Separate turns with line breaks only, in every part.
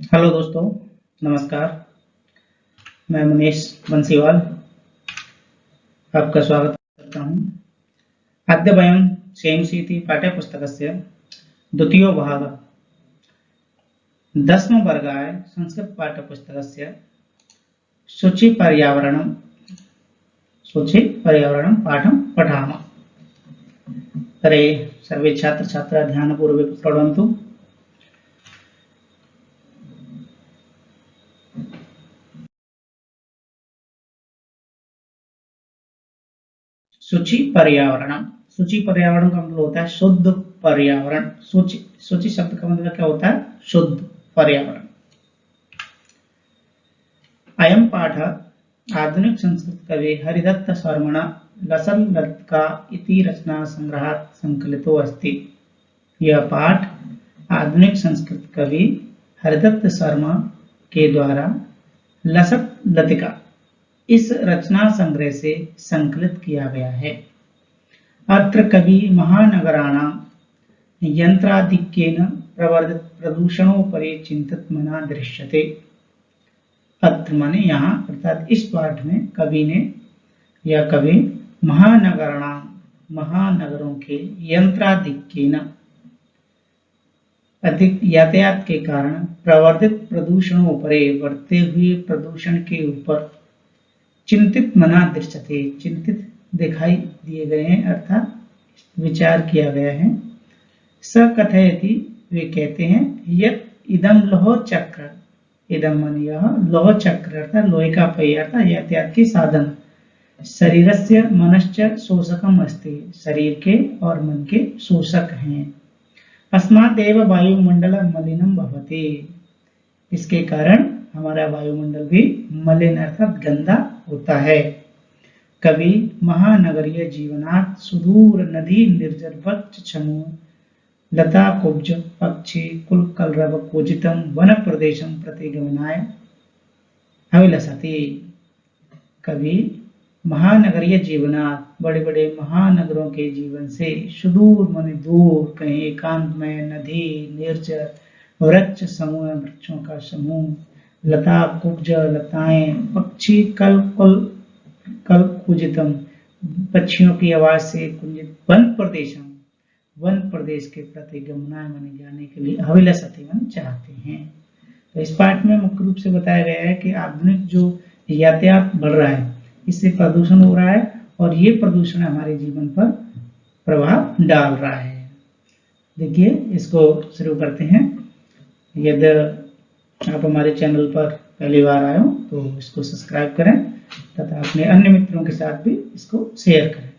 Hello दोस्तों, नमस्कार। मैं मनीष बंसीवाल आपका स्वागत करता हूँ। अद्य वयं CMC इति पाठ्यपुस्तकस्य द्वितीयो भागः 10मवर्गाय संस्कृतपाठ्यपुस्तकस्य सूचिपर्यावरणं पाठं पठामः। तर्हि सर्वे छात्र-छात्राः ध्यानपूर्वक शृण्वन्तु। सूची पर्यावरण का मतलब होता है शुद्ध पर्यावरण। सूची शब्द का मतलब क्या होता है? शुद्ध पर्यावरण। अयं पाठ आधुनिक संस्कृत कवि हरिदत्त शर्मणा लसल्लत्का इति रचना संग्रहात् संकलितो अस्ति। यह पाठ आधुनिक संस्कृत कवि हरिदत्त शर्मा के द्वारा लसल्लतिका इस रचना संग्रह से संकलित किया गया है। अत्र कवि महानगराणां यंत्राधिक्येन प्रवर्धित प्रदूषणोपरि चिंतित मना दृश्यते। अत्र माने यहाँ, अर्थात इस पाठ में कवि महानगरों के यंत्राधिक्येन अधिक यातायात के कारण प्रवर्धित प्रदूषणों पर बढ़ते हुए प्रदूषण के ऊपर चिंतित मना दृश्यते, चिंतित दिखाई दिए गए हैं, अर्थात विचार किया गया है। स कथयति, वे कहते हैं, यत् इदम लोह चक्र, इदम मन यह लोह चक्र अर्थात लोहे का पहिया अर्थात यातायात के साधन, शरीरस्य मनश्च शोषकम अस्ति, शरीर के और मन के शोषक हैं। अस्मादेव वायुमंडल मलिनम भवति, इसके कारण हमारा वायुमंडल भी मलिन अर्थात गंदा होता है। कवि महानगरीय जीवनात् सुदूर नदी निर्जर वृक्ष समूह लता कुब्ज पक्षी कुलकलरव कोजितम वन प्रदेशम प्रति गमनाय अभिलषति। कवि महानगरीय जीवनात् बड़े बड़े महानगरों के जीवन से सुदूर माने दूर, कहीं एकांत में नदी निर्जर वृक्ष समूह वृक्षों का समूह, लता कुब्ज लताएं, पक्षी कल कुजितम पक्षियों की आवाज से कुंजित, वन प्रदेश के प्रति गमनाय माने जाने के लिए अभिलषति माने चाहते हैं। तो इस पाठ में मुख्य रूप से बताया गया है कि आधुनिक जो यातायात बढ़ रहा है, इससे प्रदूषण हो रहा है और ये प्रदूषण हमारे जीवन पर प्रभाव डाल रहा है। देखिए, इसको शुरू करते हैं। यदि आप हमारे चैनल पर पहली बार आए हो तो इसको सब्सक्राइब करें तथा अपने अन्य मित्रों के साथ भी इसको शेयर करें।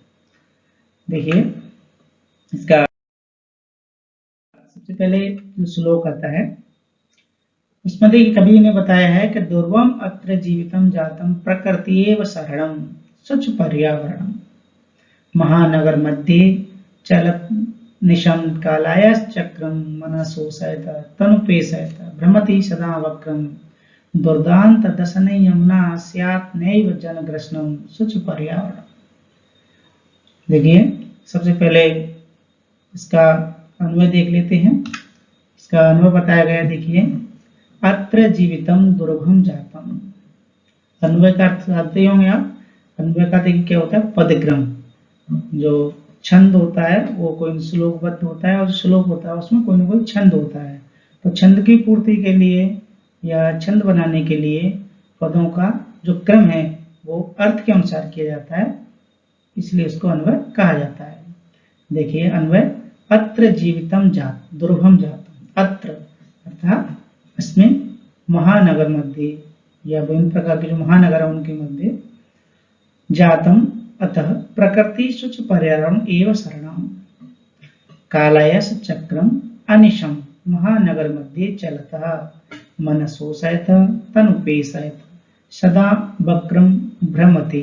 देखिए, इसका सबसे पहले जो श्लोक आता है उसमें देखिए, कवि ने बताया है कि दुर्वम अत्र जीवितम जातम प्रकृतिएव शरणम स्वच्छ पर्यावरणम महानगर मध्ये चलत निशम कालायश्चक्रम मनसोषयत तनुपेशयत भ्रमति सदा वक्रम दुर्दांत दशने यमुना स्यात् नैव जनग्रसनम स्वच्छ पर्यावरण। देखिए, सबसे पहले इसका अन्वय देख लेते हैं। इसका अन्वय बताया गया, देखिए, अत्र जीवितम दुर्भम जातम। अन्वय का अर्थ जानते होंगे आप। अन्वय का देखिए क्या होता है? पदक्रम। जो छंद होता है वो कोई श्लोकबद्ध होता है और श्लोक होता है उसमें कोई ना कोई छंद होता है। तो छंद की पूर्ति के लिए या छंद बनाने के लिए पदों का जो क्रम है वो अर्थ के अनुसार किया जाता है, इसलिए इसको अन्वय कहा जाता है। देखिए अन्वय, अत्र जीवितम जात दुर्भम जातम। अत्र अर्थात इसमें महानगर मध्य या विभिन्न प्रकार के जो महानगर है उनके मध्य, जातम अतः प्रकृति स्वच्छ पर्यावरण एवं शरणम, कालायस चक्रम अनिशम महानगर मध्ये चलता मनसोषयत तनुपेशयत सदा वक्रम भ्रमति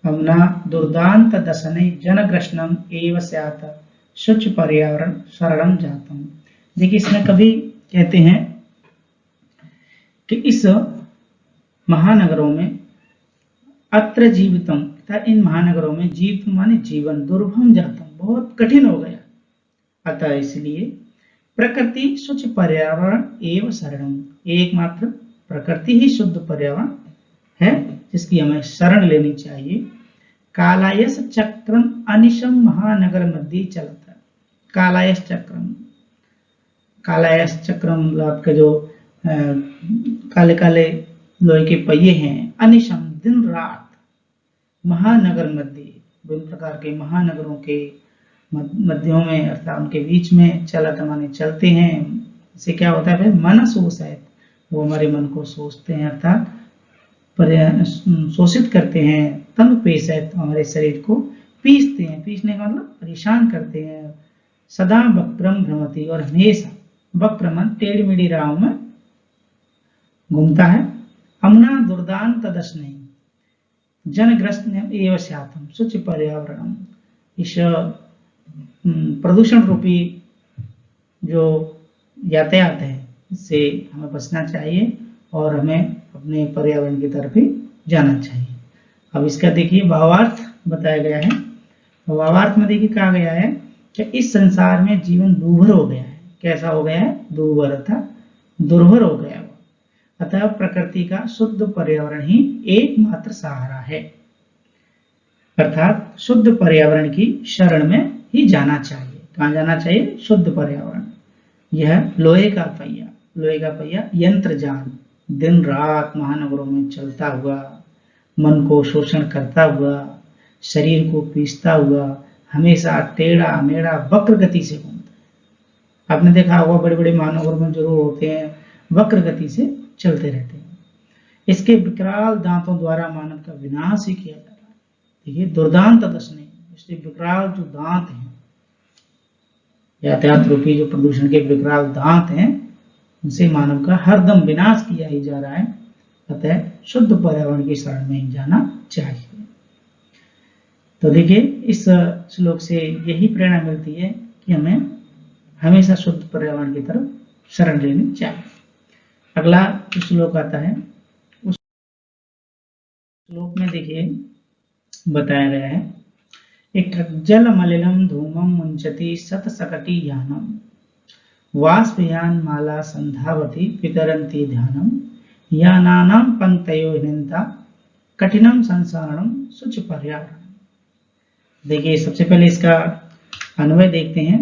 अम्ना दुर्दांत दशने जनग्रसनम एवं स्यात् स्वच्छ पर्यावरण शरणम जातम। देखिए, इसमें कभी कहते हैं कि इस महानगरों में अत्र जीवितम, इन महानगरों में जीवित माने जीवन, दुर्भम जातम बहुत कठिन हो गया। अतः इसलिए प्रकृति शुच पर्यावरण एवं शरणम, एकमात्र प्रकृति ही शुद्ध पर्यावरण है जिसकी हमें शरण लेनी चाहिए। कालायस चक्रम अनिशम महानगर मध्य चलता। कालायस चक्रम, कालायस चक्रम मतलब आपके जो काले काले लोहे के पहिए हैं, अनिशम दिन रात, महानगर मध्य विभिन्न प्रकार के महानगरों के मध्यों में अर्थात उनके बीच में चलत माने चलते हैं। इससे क्या होता है, मन सोच है, वो हमारे मन को सोचते हैं अर्थात शोषित करते हैं। तन पेश है, तो हमारे शरीर को पीसते हैं, पीसने का मतलब परेशान करते हैं। सदा वक्रम भ्रमति, और हमेशा वक्र मन टेढ़ी मेढ़ी राहों में घूमता है। अमना दुर्दांत दशने जनग्रस्त एवं स्यातम शुच पर्यावरण, इस प्रदूषण रूपी जो यातायात है इससे हमें बचना चाहिए और हमें अपने पर्यावरण की तरफ ही जाना चाहिए। अब इसका देखिए भावार्थ बताया गया है। भावार्थ में देखिए कहा गया है कि इस संसार में जीवन दूभर हो गया है। कैसा हो गया है, दूभर अर्थात दुर्भर हो गया है। अतः प्रकृति का शुद्ध पर्यावरण ही एकमात्र सहारा है, अर्थात शुद्ध पर्यावरण की शरण में ही जाना चाहिए। कहाँ जाना चाहिए, शुद्ध पर्यावरण। यह लोहे का पहिया, लोहे का पहिया यंत्र जाल दिन रात महानगरों में चलता हुआ, मन को शोषण करता हुआ, शरीर को पीसता हुआ, हमेशा टेढ़ा मेढ़ा वक्र गति से घूमता है। आपने देखा होगा बड़े बड़े महानगरों में जरूर होते हैं, वक्र गति से चलते रहते हैं। इसके विकराल दांतों द्वारा मानव का विनाश ही किया जा रहा है। देखिए दुर्दांत दशने, इसके विकराल जो दांत हैं, यातायात रूपी जो प्रदूषण के विकराल दांत हैं, उनसे मानव का हरदम विनाश किया ही जा रहा है। अतः शुद्ध पर्यावरण की शरण में ही जाना चाहिए। तो देखिए इस श्लोक से यही प्रेरणा मिलती है कि हमें हमेशा शुद्ध पर्यावरण की तरफ शरण लेनी चाहिए। अगला जो श्लोक आता है, उस श्लोक में देखिए बताया गया है, एक जल मलिनम धूमम मुंचति सत सकटी यानम वाष्पयान माला संधावती पितरंती ध्यानम यानानाम पंक्तयो हिनंता कठिनम संसारणम शुच पर्यावरण। देखिए सबसे पहले इसका अन्वय देखते हैं।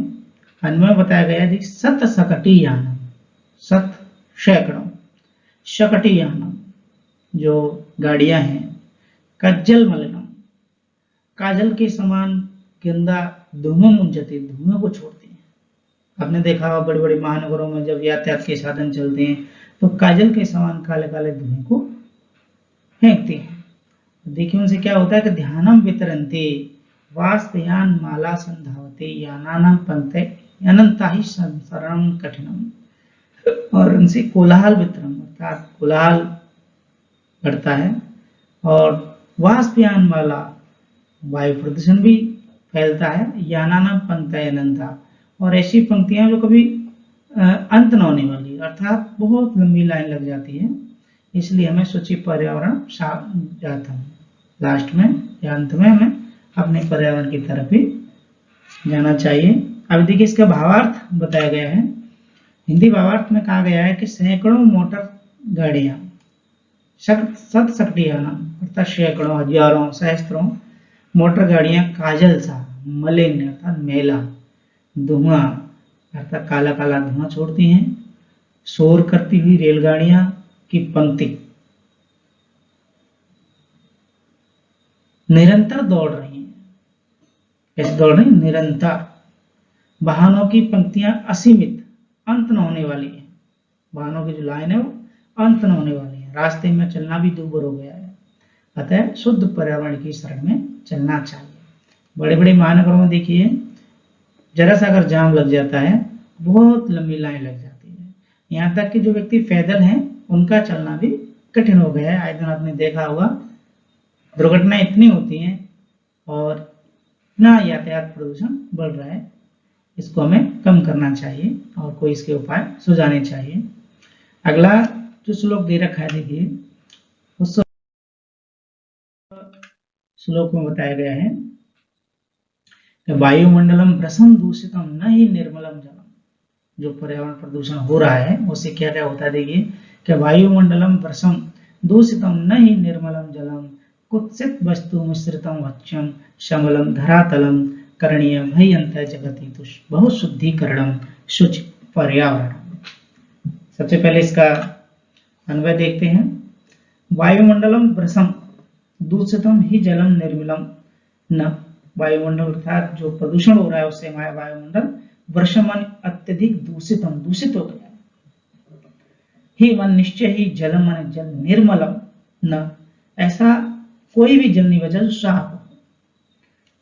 अन्वय बताया गया है, सत सकटी यानम, सत सैकड़ों, शकटी यानम जो गाड़ियां हैं, कज्जल मलिनम काजल के समान गंदा, धूमम मुंचति धुएं को छोड़ते हैं। आपने देखा होगा बड़े बड़े महानगरों में जब यातायात के साधन चलते हैं तो काजल के समान काले काले धुएं को फेंकते हैं। देखिए उनसे क्या होता है कि ध्यानम वितरंते वाष्पयान माला संधावते यानानाम पंक्ते अनंता ही शरणम कठिनम, और उनसे कोलाहल वितरण अर्थात कोलाहल बढ़ता है, और वाष्पयान माला वायु प्रदूषण भी फैलता है। यानानाम पंक्तय अनंता, और ऐसी पंक्तियां जो कभी अंत न होने वाली, अर्थात बहुत लंबी लाइन लग जाती है। इसलिए हमें शुचि पर्यावरण जाता है, लास्ट में या अंत में हमें अपने पर्यावरण की तरफ ही जाना चाहिए। अब देखिए इसका भावार्थ बताया गया है। हिंदी भावार्थ में कहा गया है कि सैकड़ों मोटर गाड़ियां, सत सकटियाना अर्थात सैकड़ों, हजारों, सहस्त्रों मोटर गाड़ियां काजल सा मलिन अर्थात मैला, धुआं अर्थात काला काला धुआं छोड़ती हैं। शोर करती हुई रेलगाड़ियां की पंक्ति निरंतर दौड़ रही हैं। कैसे दौड़ रही? निरंतर। वाहनों की पंक्तियां असीमित, अंत न होने वाली है। वाहनों की जो लाइन है वो अंत न होने वाली है। रास्ते में चलना भी दूभर हो गया है। अतः शुद्ध पर्यावरण की शरण में चलना चाहिए। बड़े बड़े महानगरों में देखिए जरा सा अगर जाम लग जाता है, बहुत लंबी लाइन लग जाती है। यहाँ तक कि जो व्यक्ति पैदल हैं उनका चलना भी कठिन हो गया है। आए दिन आपने देखा होगा दुर्घटनाएं इतनी होती हैं और इतना यातायात प्रदूषण बढ़ रहा है। इसको हमें कम करना चाहिए और कोई इसके उपाय सुझाने चाहिए। अगला जो श्लोक दे रखा है देखिए, उस श्लोक में बताया गया है कि वायुमंडलम भ्रसम दूषितम न ही निर्मलम जलम। जो पर्यावरण प्रदूषण हो रहा है उससे क्या क्या होता है देखिए कि वायुमंडलम वर्षम दूषितम न ही निर्मलम जलम कुत्सित वस्तु मिश्रितम वच्यम शमलम धरातलम करणीय भयंत जगति बहुत शुद्धिकरणम शुचि पर्यावरण। सबसे पहले इसका अन्वय देखते हैं। वायुमंडलम वृषम दूषितम ही जलम निर्मलम न, वायुमंडल अर्थात जो प्रदूषण हो रहा है उससे हमारा वायुमंडल वर्षमन अत्यधिक दूषितम दूषित हो गया ही मन निश्चय ही जलम मन जल निर्मलम न, ऐसा कोई भी जल नहीं बचा जो साफ हो।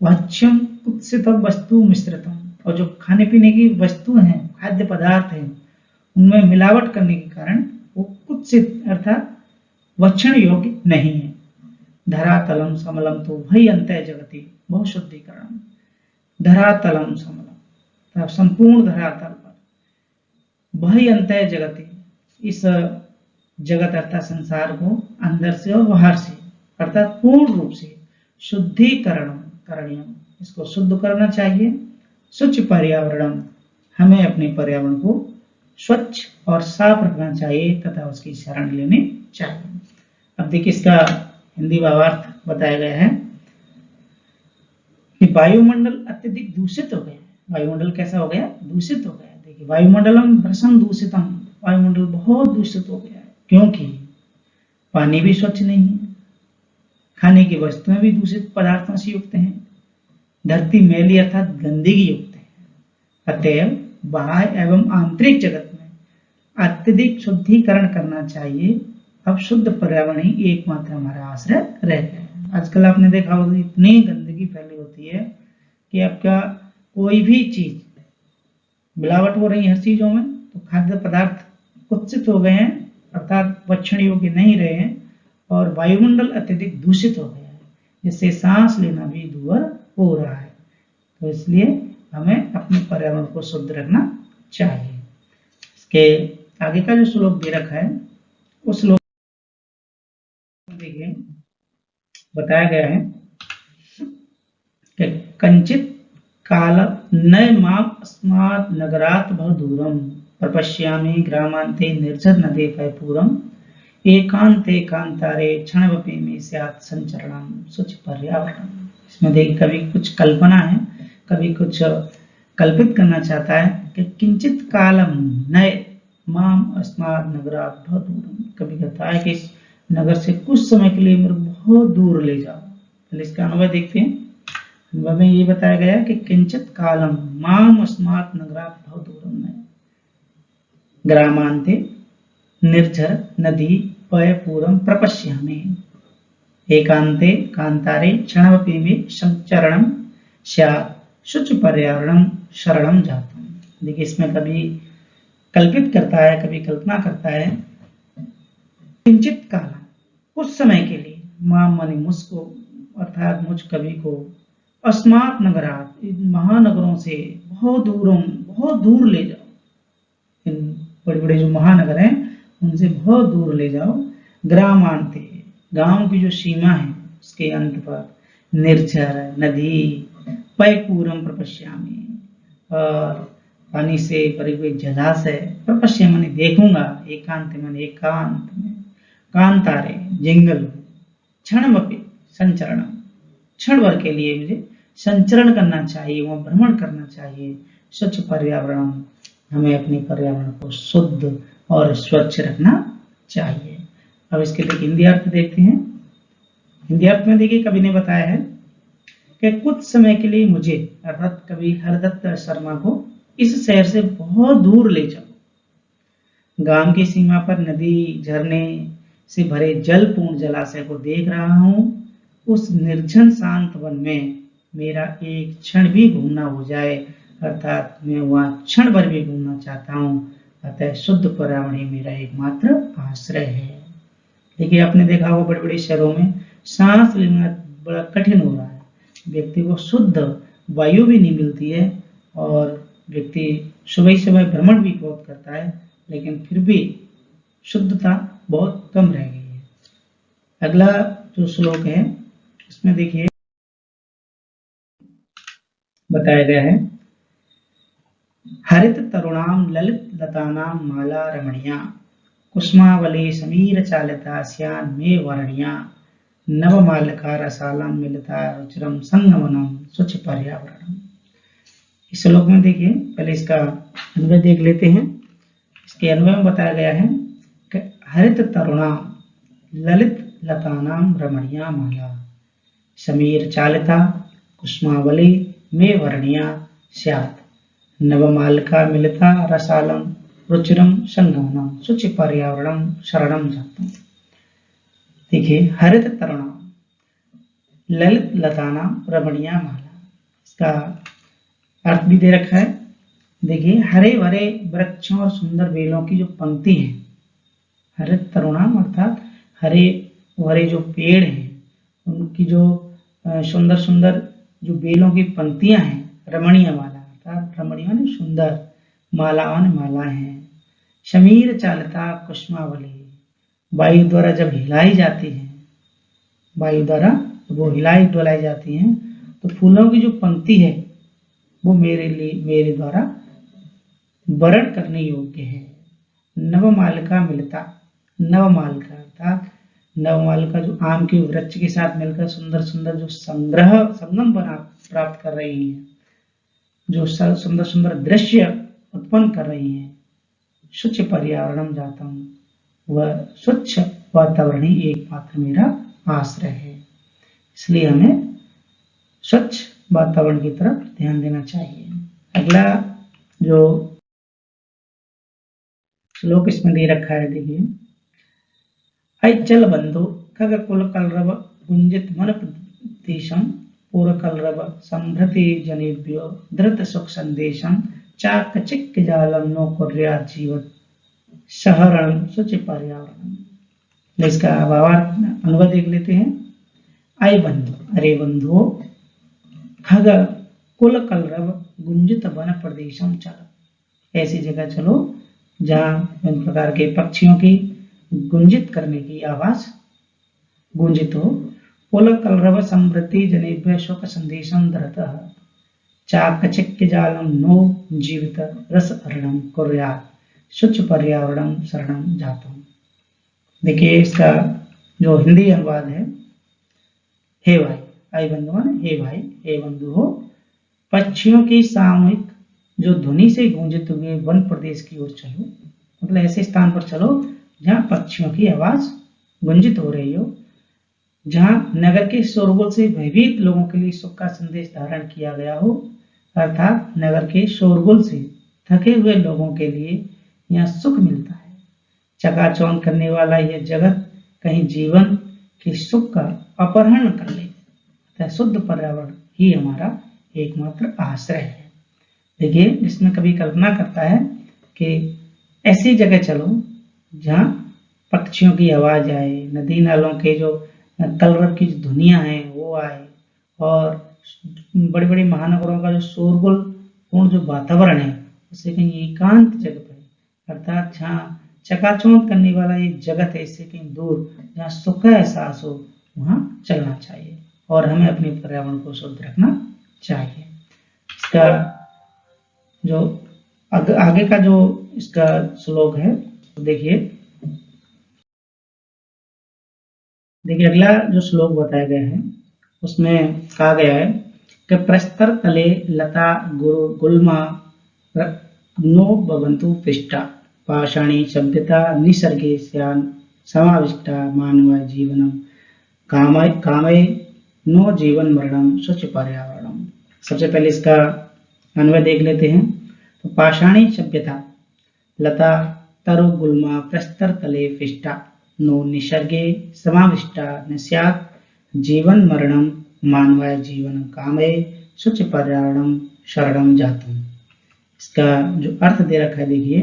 वच्यम कुत्सित वस्तु मिश्रितम, और जो खाने पीने की वस्तु हैं खाद्य पदार्थ हैं उनमें मिलावट करने के कारण वो कुत्सित अर्थात वक्षण योग्य नहीं है। धरातलम समलम तो भय अंत जगति बहुत शुद्धिकरण। धरातलम समलम संपूर्ण धरातल पर, भय अंत जगति इस जगत अर्थात संसार को अंदर से और बाहर से अर्थात पूर्ण रूप से शुद्धिकरण करणीय, इसको शुद्ध करना चाहिए। स्वच्छ पर्यावरण, हमें अपने पर्यावरण को स्वच्छ और साफ रखना चाहिए तथा उसकी शरण लेनी चाहिए। अब देखिए इसका हिंदी भावार्थ बताया गया है कि वायुमंडल अत्यधिक दूषित हो गया। वायुमंडल कैसा हो गया? दूषित हो गया। देखिए वायुमंडलम भ्रसम दूषितम, वायुमंडल बहुत दूषित हो गया है क्योंकि पानी भी स्वच्छ नहीं है, खाने की वस्तुएं भी दूषित पदार्थों से युक्त हैं, धरती मैली अर्थात गंदगी युक्त है। अतएव बाह्य एवं आंतरिक जगत में अत्यधिक शुद्धिकरण करना चाहिए। अब शुद्ध पर्यावरण ही एकमात्र हमारा आश्रय रह गया है। आजकल आपने देखा होगा इतनी गंदगी फैली होती है कि आपका कोई भी चीज मिलावट हो रही है हर चीजों में, तो खाद्य पदार्थ कुत्सित हो गए हैं अर्थात भक्षण योग्य नहीं रहे हैं, और वायुमंडल अत्यधिक दूषित हो गया है जिससे सांस लेना भी दूभर हो रहा है। तो इसलिए हमें अपने पर्यावरण को शुद्ध रखना चाहिए। इसके आगे का जो श्लोक दे रखा है उस श्लोक देखिए बताया गया है कि कंचित काल नय माम अस्मात् नगरात् बहु दूरम प्रपश्यामि ग्रामांते निर्जर नदे पैपूरम एकांते कांतारे क्षणवपि में स्यात् संचरणम शुचि पर्यावरण। इसमें देखिए कभी कुछ कल्पना है, कभी कुछ कल्पित करना चाहता है कि किंचित कालम नय माम अस्मात् नगरात् बहु दूरम, कभी कहता है कि इस नगर से कुछ समय के लिए मेरे बहुत दूर ले जाओ। पहले इसका अनुभव देखते हैं। अनुभव में ये बताया गया है कि किंचित कालम माम अस्मात् नगरात् बहु दूरम नय ग्रामांते निर्झर नदी पयपूरम प्रपश्यामि एकांते कांतारे क्षणवपि में संचरणम स्यात् शुचि पर्यावरणम शरणम जातम। देखिए इसमें कभी कल्पित करता है, कभी कल्पना करता है। किंचित काल कुछ समय के लिए, माम माने मुझको अर्थात मुझ कवि को, अस्मात् नगरात इन महानगरों से बहुत दूर ले जाओ। इन बड़े बड़े जो महानगर हैं उनसे बहुत दूर ले जाओ। ग्रामांते गांव की जो सीमा है उसके अंत पर, निर्झर नदी पैपूरम प्रपश्यामि और पानी से भरे हुए जलाशय, प्रपश्य मैंने देखूंगा, एकांत मैंने एकांत में, कांतारे जंगल, क्षणमपि संचरण क्षण भर के लिए मुझे संचरण करना चाहिए, वह भ्रमण करना चाहिए। स्वच्छ पर्यावरण, हमें अपने पर्यावरण को शुद्ध और स्वच्छ रखना चाहिए। अब इसके लिए हिंदी अर्थ देखते हैं। हिंदी अर्थ में देखिए कवि ने बताया है कि कुछ समय के लिए मुझे अर्थात कवि हरदत्त शर्मा को इस शहर से बहुत दूर ले जाओ। गांव की सीमा पर नदी झरने से भरे जलपूर्ण जलाशय को देख रहा हूं। उस निर्जन शांत वन में मेरा एक क्षण भी घूमना हो जाए, अर्थात मैं वहां क्षण भर भी घूमना चाहता हूं। अतः शुद्ध पर्यावरण ही मेरा एकमात्र आश्रय है। देखिए आपने देखा होगा बड़े बड़े शहरों में सांस लेना बड़ा कठिन हो रहा है, व्यक्ति को शुद्ध वायु भी नहीं मिलती है और व्यक्ति सुबह सुबह भ्रमण भी बहुत करता है, लेकिन फिर भी शुद्धता बहुत कम रह गई है। अगला जो श्लोक है उसमें देखिए बताया गया है हरित तरुणाम ललित लतानाम माला रमणीया कुसुमावली समीर चालिता स्यान मे वर्णिया नवमालका रसालम मिलता रुचिरम संगमनम स्वच्छ पर्यावरणम। इस श्लोक में देखिए, पहले इसका अन्वय देख लेते हैं। इसके अन्वय में बताया गया है कि हरित तरुणाम ललित लतानाम रमणीया माला समीर चालिता कुसुमावली में वर्णिया स्यात् नवमालका मिलता रसालम रुचिरम संगमनम स्वच्छ पर्यावरणम शरणम जातम। देखिए, हरित तरुणाम ललित लतानाम रमणीया माला, इसका अर्थ भी दे रखा है। देखिए, हरे भरे वृक्षों और सुंदर बेलों की जो पंक्ति है, हरित तरुणाम अर्थात हरे भरे जो पेड़ हैं उनकी जो सुंदर सुंदर जो बेलों की पंक्तियां हैं, रमणीय माला अर्थात रमणीय माने सुंदर, मालावान माला है। शमीर चालिता कुसुमावली, वायु द्वारा जब हिलाई जाती है, वायु द्वारा वो हिलाई डुलाई जाती हैं तो फूलों की जो पंक्ति है वो मेरे द्वारा वरण करने योग्य है। नवमालिका मिलता, नवमालिका अर्थात नवमालिका जो आम के वृक्ष के साथ मिलकर सुंदर सुंदर जो संगम बना प्राप्त कर रही हैं, जो सुंदर सुंदर दृश्य उत्पन्न कर रही हैं। स्वच्छ पर्यावरणम जातम, वह स्वच्छ वातावरण ही एकमात्र मेरा आश्रय है। इसलिए हमें स्वच्छ वातावरण की तरफ ध्यान देना चाहिए। अगला जो श्लोक इसमें दे रखा है, देखिए, अचल बंधु खग कुल कलरव गुंजित मन प्रदेशम पूर्व कलरव संभृति जनेभ्यो धृत सुख संदेशम चाकचिक जालम नो कुर्या जीवत शहरण स्वच्छ पर्यावरण। इसका भावार्थ अनुवाद देख लेते हैं। आय बंधु, अरे बंधुओं, खग कुल कलरव गुंजित वन प्रदेशम चलो, ऐसी जगह चलो जहां विभिन्न प्रकार के पक्षियों की गुंजित करने की आवाज गुंजित हो। कुल कलरव समृद्धि जनेभ्य शोक संदेशम धरतः चाकचिक्य जालम नो जीवित रस अर्णम कुर्यात् स्वच्छ पर्यावरणम शरणम जातम। देखिए, इसका जो हिंदी अनुवाद है, हे भाई, आई बंधु माने हे भाई, हे बंधु हो, पक्षियों की सामूहिक जो ध्वनि से गूंजित हुए वन प्रदेश की ओर चलो, मतलब ऐसे स्थान पर चलो जहां पक्षियों की आवाज गुंजित हो रही हो, जहां नगर के शोरगुल से भयभीत लोगों के लिए सुख का संदेश धारण किया गया हो, अर्थात नगर के शोरगुल से थके हुए लोगों के लिए यहाँ सुख मिलता है। चकाचौंध करने वाला यह जगत कहीं जीवन के सुख का अपहरण कर ले, तो शुद्ध पर्यावरण ही हमारा एकमात्र आश्रय है। देखिए, इसमें कभी कल्पना करता है कि ऐसी जगह चलो जहाँ पक्षियों की आवाज आए, नदी नालों के जो कलरव की ध्वनियां हैं वो आए, और बड़े बड़े महानगरों का जो शोरगुल पूर्ण जो वातावरण है उससे कहीं एकांत जगह पर, अर्थात जहाँ चकाचौंध करने वाला ये जगत है इससे कहीं दूर, जहाँ सुख का एहसास हो, वहां चलना चाहिए और हमें अपने पर्यावरण को शुद्ध रखना चाहिए। इसका जो आगे का जो इसका श्लोक है, तो देखिए अगला जो श्लोक बताया गया है उसमें कहा गया है कि प्रस्तर तले लता गुल्मा नो भवन्तु पिष्टा पाषाणी सभ्यता निसर्गे स्यान समाविष्टा मानव जीवनम कामय नो जीवन मरणम स्वच्छ पर्यावरणम। सबसे पहले इसका अन्वय देख लेते हैं। तो पाषाणी सभ्यता लता तरु गुल्मा प्रस्तर तले पिष्टा नो निसर्गे समाविष्टा न स्यात् जीवन मरणम मानवाय जीवन कामये स्वच्छ पर्यावरणम शरणम जातम। इसका जो अर्थ दे रखा है, देखिए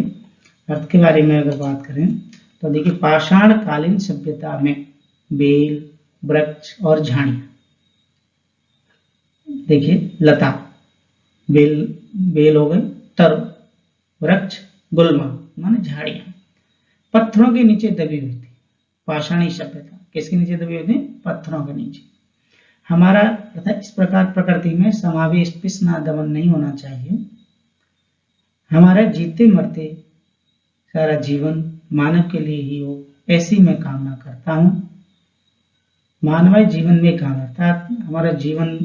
अर्थ के बारे में अगर बात करें तो देखिए, पाषाण कालीन सभ्यता में बेल, वृक्ष और झाड़ियां, देखिए लता बेल हो गई, तरु वृक्ष, गुल्मा माने झाड़ियां पत्थरों के नीचे दबी हुई थी। पाषाणी सभ्यता किसके नीचे दबी हुई थी? पत्थरों के नीचे। हमारा तथा इस प्रकार प्रकृति में समावेश पिसना दमन नहीं होना चाहिए। हमारा जीते मरते सारा जीवन मानव के लिए ही हो, ऐसी मैं कामना करता हूँ। मानवीय जीवन में काम अर्थात हमारा जीवन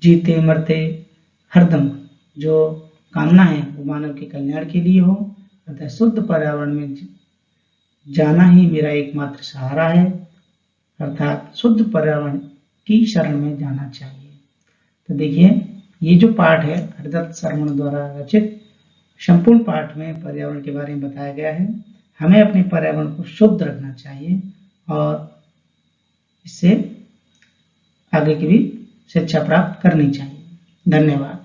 जीते मरते हरदम जो कामना है वो मानव के कल्याण के लिए हो, अतः शुद्ध पर्यावरण में जाना ही मेरा एकमात्र सहारा है, अर्थात शुद्ध पर्यावरण की शरण में जाना चाहिए। तो देखिए, ये जो पाठ है हरदत्त शर्मण द्वारा रचित संपूर्ण पाठ में पर्यावरण के बारे में बताया गया है। हमें अपने पर्यावरण को शुद्ध रखना चाहिए और इससे आगे की भी शिक्षा प्राप्त करनी चाहिए। धन्यवाद।